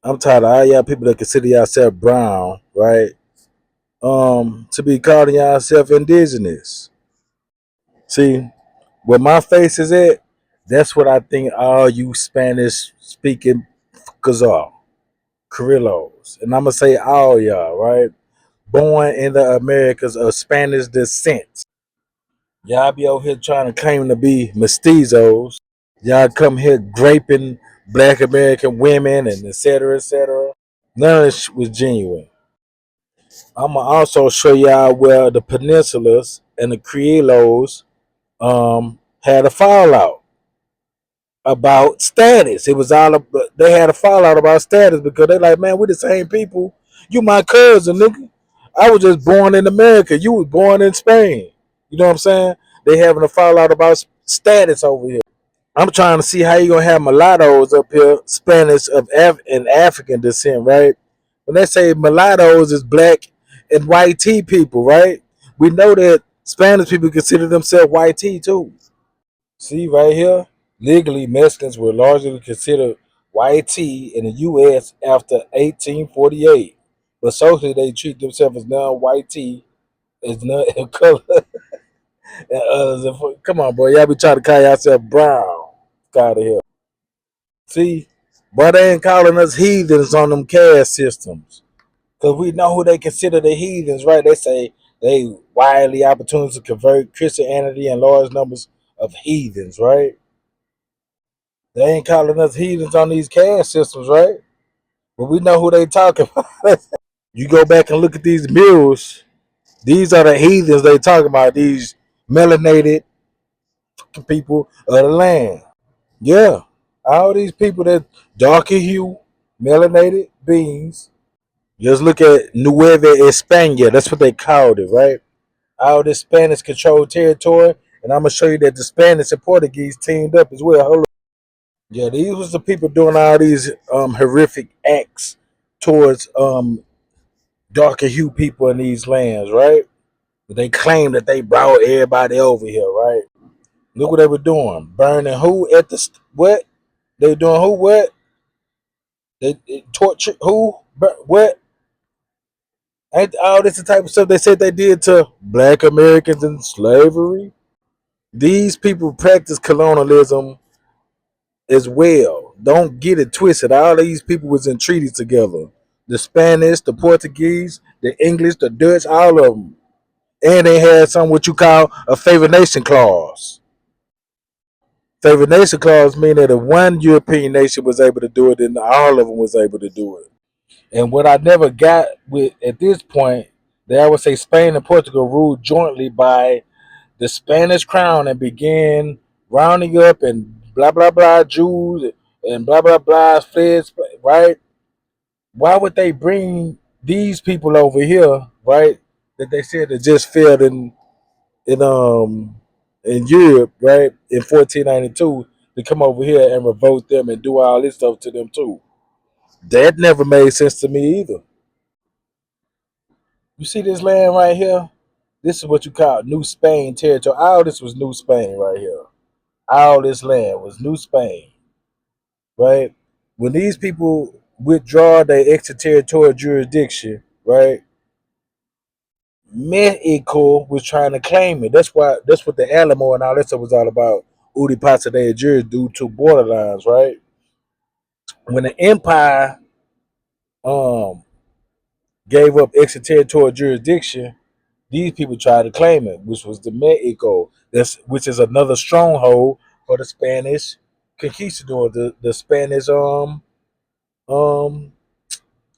I'm tired of all y'all people that consider yourself brown, right? To be calling yourself indigenous. See, where my face is at, that's what I think all you Spanish speaking fuckers are. Carrillos. And I'm gonna say all y'all, right? Born in the Americas of Spanish descent. Y'all be out here trying to claim to be mestizos. Y'all come here graping black American women and et cetera, et cetera. None of this was genuine. I'm gonna also show y'all where the peninsulas and the Criollos had a fallout about status. It was all about, they had a fallout about status because they like, man, we the same people. You my cousin, nigga. I was just born in America. You was born in Spain. You know what I'm saying? They having a fallout about status over here. I'm trying to see how you gonna have mulattoes up here, Spanish of and African descent, right? When they say mulattoes is black and white tea people, right? We know that Spanish people consider themselves white tea too. See right here, legally Mexicans were largely considered white tea in the U.S. after 1848, but socially they treat themselves as non-white tea, as non color, and others. Come on, boy, y'all be trying to call yourself brown. Get out of here. See, but they ain't calling us heathens on them caste systems. Because we know who they consider the heathens, right? They say they widely opportunities to convert Christianity and large numbers of heathens, right? They ain't calling us heathens on these caste systems, right? But we know who they talking about. You go back and look at these murals. These are the heathens they talking about. These melanated people of the land. Yeah. All these people that darker hue, melanated beings. Just look at Nueva España. That's what they called it, right? All this Spanish controlled territory. And I'm going to show you that the Spanish and Portuguese teamed up as well. Hold on. Yeah, these was the people doing all these horrific acts towards darker hue people in these lands, right? But they claim that they brought everybody over here, right? Look what they were doing. Burning who at the what? They doing who what? They torture who? What? Ain't all this the type of stuff they said they did to black Americans in slavery? These people practice colonialism as well. Don't get it twisted. All these people was in treaties together. The Spanish, the Portuguese, the English, the Dutch, all of them. And they had something what you call a favor nation clause. Favor nation clause mean that if one European nation was able to do it, then all of them was able to do it. And what I never got with at this point, they always say Spain and Portugal ruled jointly by the Spanish crown and began rounding up and blah blah blah Jews and blah blah blah feds, right? Why would they bring these people over here, right? That they said that just failed in in Europe, right? In 1492 to come over here and revolt them and do all this stuff to them too. That never made sense to me either. You see this land right here? This is what you call New Spain territory. All this was New Spain right here. All this land was New Spain, right? When these people withdraw their extraterritorial jurisdiction, right? Mexico was trying to claim it. That's what the Alamo and all that stuff was all about. Udi Pasa de Jure due to borderlines, right? When the empire um gave up extraterritorial jurisdiction, these people tried to claim it, which was the Mexico. That's which is another stronghold for the Spanish conquistadors, the Spanish um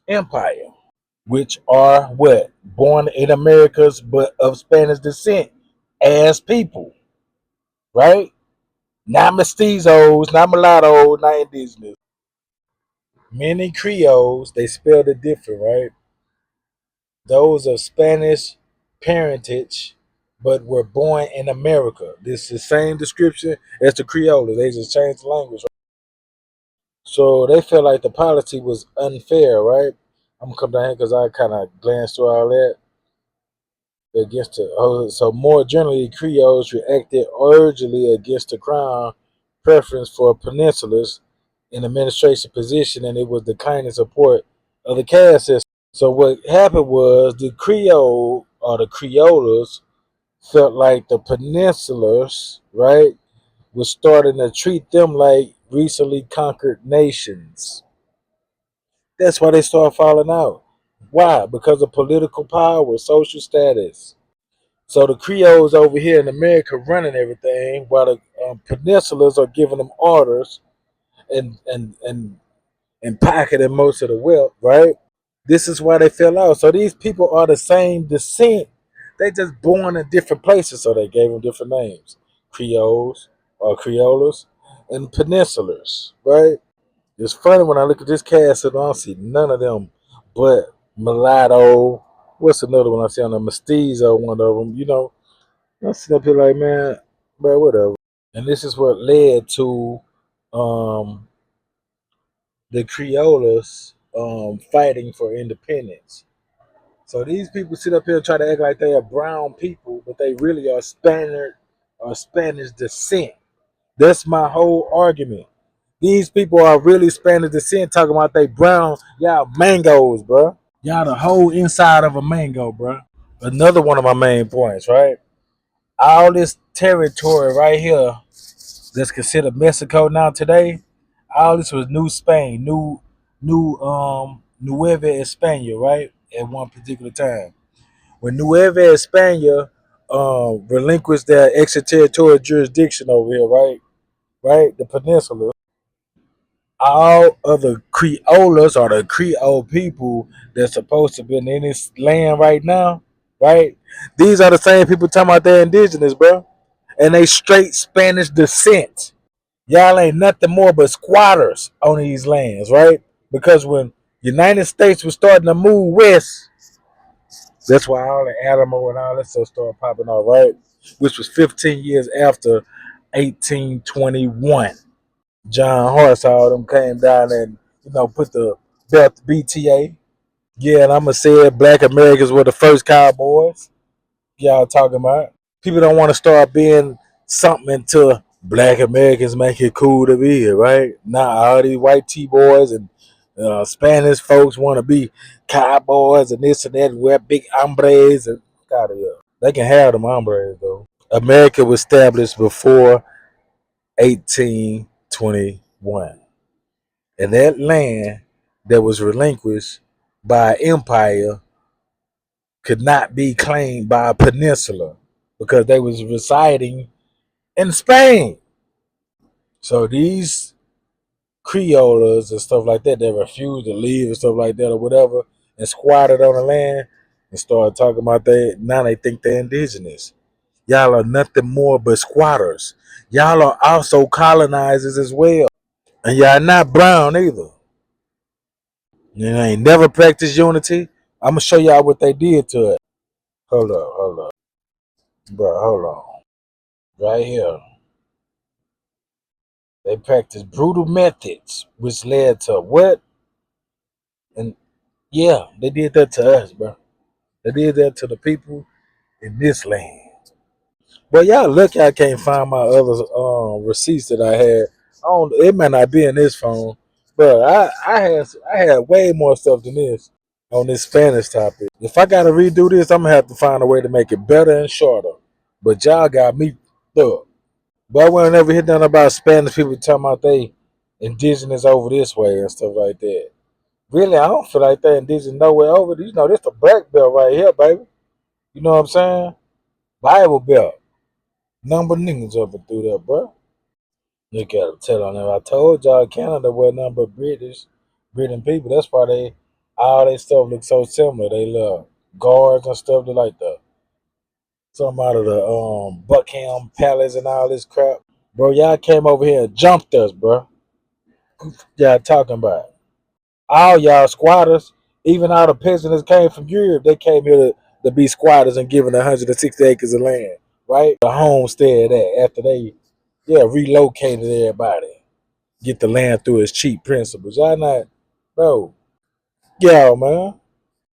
empire, which are what? Born in Americas but of Spanish descent as people, right? Not mestizos, not mulattoes, not indigenous. Many Creoles, they spelled it different, right? Those of Spanish parentage, but were born in America. This is the same description as the Creoles. They just changed the language. So they felt like the policy was unfair, right? I'm gonna come down here because I kind of glanced through all that against the. So more generally, Creoles reacted urgently against the crown preference for peninsulas in administration position, and it was the kindness support of the caste system. So what happened was the Creole or the Creoles felt like the peninsulars, right, was starting to treat them like recently conquered nations. That's why they started falling out. Why? Because of political power, social status. So the Creoles over here in America running everything, while the peninsulars are giving them orders and pocketing most of the wealth, right? This is why they fell out. So these people are the same descent. They just born in different places, so they gave them different names. Creoles or Creolas and peninsulars, right? It's funny when I look at this cast and I don't see none of them but mulatto. What's another one I see on the mestizo? One of them, I sit up here like, man, bro, whatever. And this is what led to um, the Creolas fighting for independence. So these people sit up here and try to act like they are brown people, but they really are Spaniard or Spanish descent. That's my whole argument. These people are really Spanish descent talking about they brown. Y'all mangoes, bro. Y'all the whole inside of a mango, bro. Another one of my main points, right? All this territory right here that's considered Mexico now today, all this was New Spain, Nueva España, right? At one particular time. When Nueva España relinquished their extraterritorial jurisdiction over here, right? Right? The peninsula. All of the Creolas or the Creole people that's supposed to be in this land right now, right? These are the same people talking about they're indigenous, bro. And they straight Spanish descent. Y'all ain't nothing more but squatters on these lands, right? Because when United States was starting to move west, that's why all the Alamo and all that stuff started popping off, right? Which was 15 years after 1821. John Horse, all them came down and put the belt BTA. Yeah, and I'ma say it, Black Americans were the first cowboys. Y'all talking about? People don't want to start being something until Black Americans make it cool to be here, right? Now all these white T boys and Spanish folks want to be cowboys and this and that and wear big hombres and out of here. They can have them hombres though. America was established before 1821. And that land that was relinquished by an empire could not be claimed by a peninsula because they was residing in Spain. So these Creoles and stuff like that, they refused to leave and stuff like that or whatever and squatted on the land and started talking about now they think they're indigenous. Y'all are nothing more but squatters. Y'all are also colonizers as well. And y'all not brown either. You ain't never practiced unity. I'm gonna show y'all what they did to it. Hold up, bro. Hold on. Right here, they practiced brutal methods, which led to what? And yeah, they did that to us, bro. They did that to the people in this land. But y'all lucky I can't find my other receipts that I had. I don't. It may not be in this phone, but I had way more stuff than this on this Spanish topic. If I gotta redo this, I'm gonna have to find a way to make it better and shorter. But y'all got me up. But I won't ever hear nothing about Spanish people talking about they indigenous over this way and stuff like that. Really, I don't feel like they indigenous nowhere over. This the black belt right here, baby. You know what I'm saying? Bible belt. Number niggas up and through there, bro. Look at them, tell on them. I told y'all Canada was nothing but Britain people. That's why all their stuff looks so similar. They love guards and stuff. They like some out of the Buckingham Palace and all this crap. Bro, y'all came over here and jumped us, bro. Y'all talking about all y'all squatters, even all the peasants that came from Europe, they came here to be squatters and given 160 acres of land, right? The homestead that after they relocated everybody. Get the land through its cheap principles. Y'all not, bro. Yeah, man.